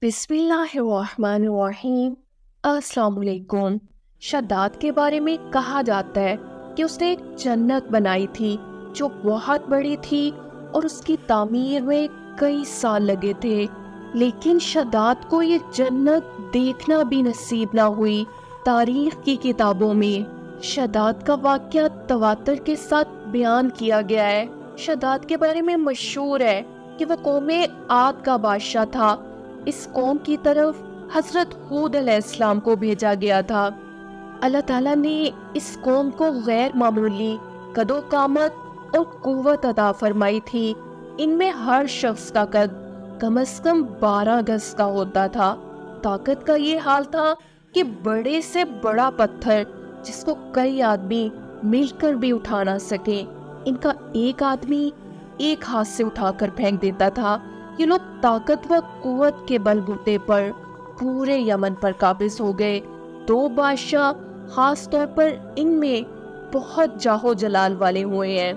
بسم اللہ الرحمن الرحیم۔ السلام علیکم۔ شداد کے بارے میں کہا جاتا ہے کہ اس نے ایک جنت بنائی تھی جو بہت بڑی تھی اور اس کی تعمیر میں کئی سال لگے تھے، لیکن شداد کو یہ جنت دیکھنا بھی نصیب نہ ہوئی۔ تاریخ کی کتابوں میں شداد کا واقعہ تواتر کے ساتھ بیان کیا گیا ہے۔ شداد کے بارے میں مشہور ہے کہ وہ قوم عاد کا بادشاہ تھا۔ اس قوم کی طرف حضرت ہود علیہ السلام کو بھیجا گیا تھا۔ اللہ تعالیٰ نے اس قوم کو غیر معمولی قد و قامت اور قوت عطا فرمائی تھی۔ ان میں ہر شخص کا قد کم از کم 12 گز کا ہوتا تھا۔ طاقت کا یہ حال تھا کہ بڑے سے بڑا پتھر جس کو کئی آدمی مل کر بھی اٹھا نہ سکے، ان کا ایک آدمی ایک ہاتھ سے اٹھا کر پھینک دیتا تھا۔ یہ لوگ طاقت و قوت کے بل بوتے پر پورے یمن پر قابض ہو گئے۔ دو بادشاہ خاص طور پر ان میں بہت جاہو جلال والے ہوئے ہیں۔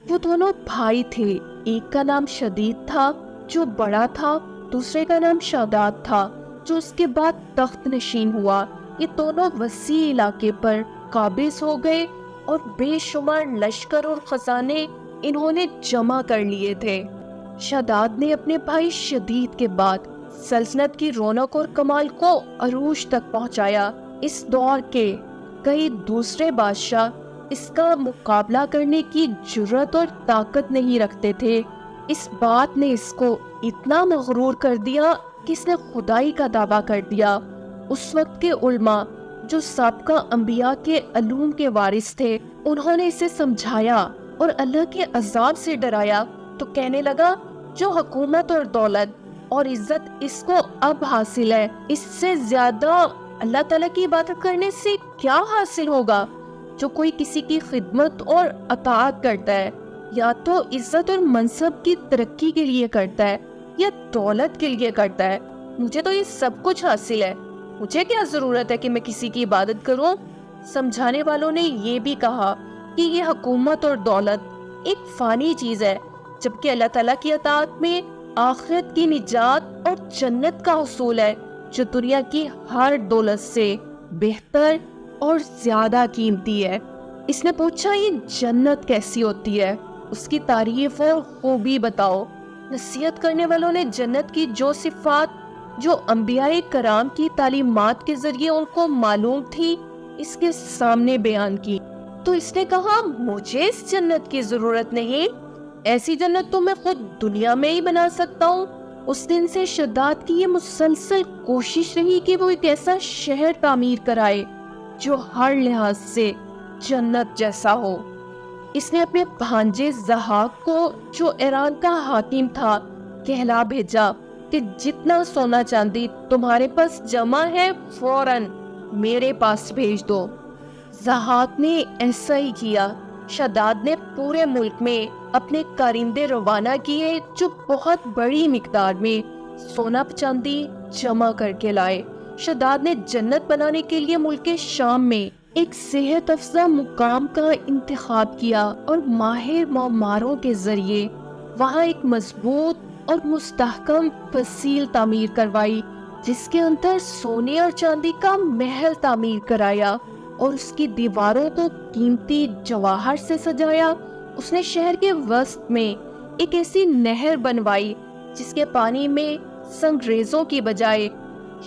وہ دونوں بھائی تھے، ایک کا نام شدید تھا جو بڑا تھا، دوسرے کا نام شداد تھا جو اس کے بعد تخت نشین ہوا۔ یہ دونوں وسیع علاقے پر قابض ہو گئے اور بے شمار لشکر اور خزانے انہوں نے جمع کر لیے تھے۔ شداد نے اپنے بھائی شدید کے بعد سلطنت کی رونق اور کمال کو عروج تک پہنچایا۔ اس دور کے کئی دوسرے بادشاہ اس کا مقابلہ کرنے کی جرأت اور طاقت نہیں رکھتے تھے۔ اس بات نے اس کو اتنا مغرور کر دیا کہ اس نے خدائی کا دعویٰ کر دیا۔ اس وقت کے علماء جو سابقہ انبیاء کے علوم کے وارث تھے، انہوں نے اسے سمجھایا اور اللہ کے عذاب سے ڈرایا تو کہنے لگا، جو حکومت اور دولت اور عزت اس کو اب حاصل ہے، اس سے زیادہ اللہ تعالیٰ کی عبادت کرنے سے کیا حاصل ہوگا؟ جو کوئی کسی کی خدمت اور اطاعت کرتا ہے، یا تو عزت اور منصب کی ترقی کے لیے کرتا ہے یا دولت کے لیے کرتا ہے، مجھے تو یہ سب کچھ حاصل ہے، مجھے کیا ضرورت ہے کہ میں کسی کی عبادت کروں؟ سمجھانے والوں نے یہ بھی کہا کہ یہ حکومت اور دولت ایک فانی چیز ہے، جبکہ اللہ تعالیٰ کی اطاعت میں آخرت کی نجات اور جنت کا حصول ہے، جو دنیا کی ہر دولت سے بہتر اور زیادہ قیمتی ہے۔ اس نے پوچھا، یہ جنت کیسی ہوتی ہے؟ اس کی تعریف اور خوبی بتاؤ۔ نصیحت کرنے والوں نے جنت کی جو صفات جو انبیاء کرام کی تعلیمات کے ذریعے ان کو معلوم تھی، اس کے سامنے بیان کی، تو اس نے کہا، مجھے اس جنت کی ضرورت نہیں، ایسی جنت تو میں خود دنیا میں ہی بنا سکتا ہوں۔ اس دن سے شداد کی یہ مسلسل کوشش رہی کہ وہ ایک ایسا شہر تعمیر کرائے جو ہر لحاظ سے جنت جیسا ہو۔ اس نے اپنے بھانجے ضحاک کو، جو ایران کا حاکم تھا، کہلا بھیجا کہ جتنا سونا چاندی تمہارے پاس جمع ہے فوراً میرے پاس بھیج دو۔ ضحاک نے ایسا ہی کیا۔ شداد نے پورے ملک میں اپنے کارندے روانہ کیے جو بہت بڑی مقدار میں سونا چاندی جمع کر کے لائے۔ شداد نے جنت بنانے کے لیے ملک شام میں ایک صحت افزا مقام کا انتخاب کیا اور ماہر معماروں کے ذریعے وہاں ایک مضبوط اور مستحکم فصیل تعمیر کروائی، جس کے اندر سونے اور چاندی کا محل تعمیر کرایا اور اس کی دیواروں کو قیمتی جواہر سے سجایا۔ اس نے شہر کے وسط میں ایک ایسی نہر بنوائی جس کے پانی میں سنگریزوں کی بجائے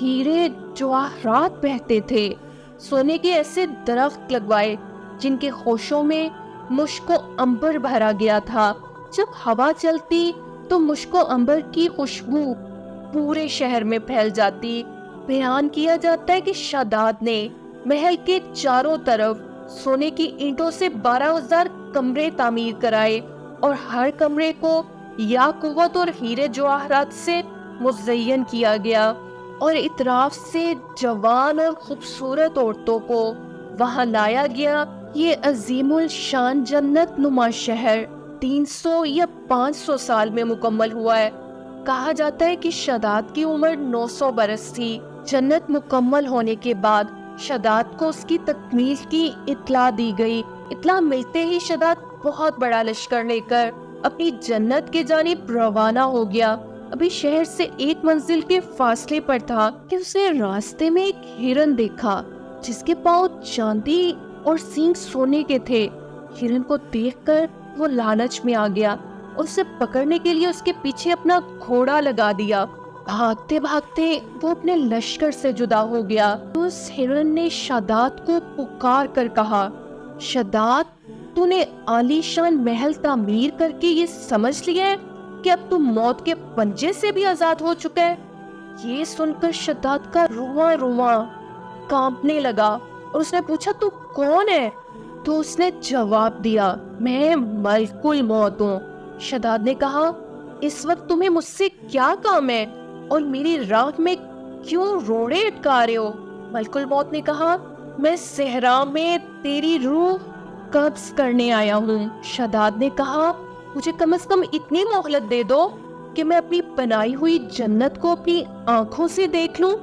ہیرے جواہرات بہتے تھے۔ سونے کے ایسے درخت لگوائے جن کے خوشوں میں مشک و عنبر بھرا گیا تھا۔ جب ہوا چلتی تو مشک و عنبر کی خوشبو پورے شہر میں پھیل جاتی۔ بیان کیا جاتا ہے کہ شداد نے محل کے چاروں طرف سونے کی اینٹوں سے 12,000 کمرے تعمیر کرائے اور ہر کمرے کو یاقوت اور ہیرے جواہرات سے مزین کیا گیا، اور اطراف سے جوان اور خوبصورت عورتوں کو وہاں لایا گیا۔ یہ عظیم الشان جنت نما شہر 300 یا 500 سال میں مکمل ہوا ہے۔ کہا جاتا ہے کہ شداد کی عمر 900 برس تھی۔ جنت مکمل ہونے کے بعد شداد کو اس کی تکمیل کی اطلاع دی گئی۔ اطلاع ملتے ہی شداد بہت بڑا لشکر لے کر اپنی جنت کے جانب روانہ ہو گیا۔ ابھی شہر سے 1 منزل کے فاصلے پر تھا کہ اسے راستے میں ایک ہرن دیکھا جس کے پاؤں چاندی اور سینگ سونے کے تھے۔ ہرن کو دیکھ کر وہ لالچ میں آ گیا اور اسے پکڑنے کے لیے اس کے پیچھے اپنا گھوڑا لگا دیا۔ بھاگتے بھاگتے وہ اپنے لشکر سے جدا ہو گیا۔ اس ہرن نے شادات کو پکار کر کہا، شادات، تو نے عالی شان محل تعمیر کر کے یہ سمجھ لیا ہے کہ اب تو موت کے پنجے سے بھی آزاد ہو چکا ہے؟ یہ سن کر شادات کا رواں رواں کانپنے لگا اور اس نے پوچھا، تو کون ہے؟ تو اس نے جواب دیا، میں ملک الموت ہوں۔ شادات نے کہا، اس وقت تمہیں مجھ سے کیا کام ہے اور میری راہ میں کیوں روڑے اٹکا رہے ہو؟ ملک الموت نے کہا، میں صحرا میں تیری روح قبض کرنے آیا ہوں۔ شادات نے کہا، مجھے کم از کم اتنی مہلت دے دو کہ میں اپنی بنائی ہوئی جنت کو اپنی آنکھوں سے دیکھ لوں۔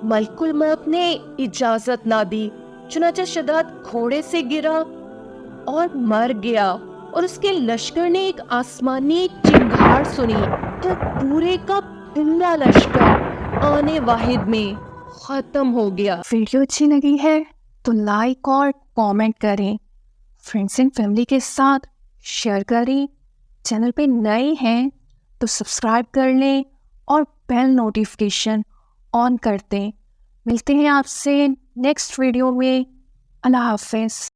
ملک الموت نے اجازت نہ دی، چنانچہ شادات گھوڑے سے گرا اور مر گیا، اور اس کے لشکر نے ایک آسمانی چنگھاڑ سنی تو پورے کا پورا لشکر آنے واحد میں ختم ہو گیا۔ ویڈیو اچھی لگی ہے تو لائک اور کامنٹ کریں، فرینڈس اینڈ فیملی کے ساتھ شیئر کریں، چینل پہ نئے ہیں تو سبسکرائب کر لیں اور بیل نوٹیفیکیشن آن کر دیں۔ ملتے ہیں آپ سے نیکسٹ ویڈیو میں۔ اللہ حافظ۔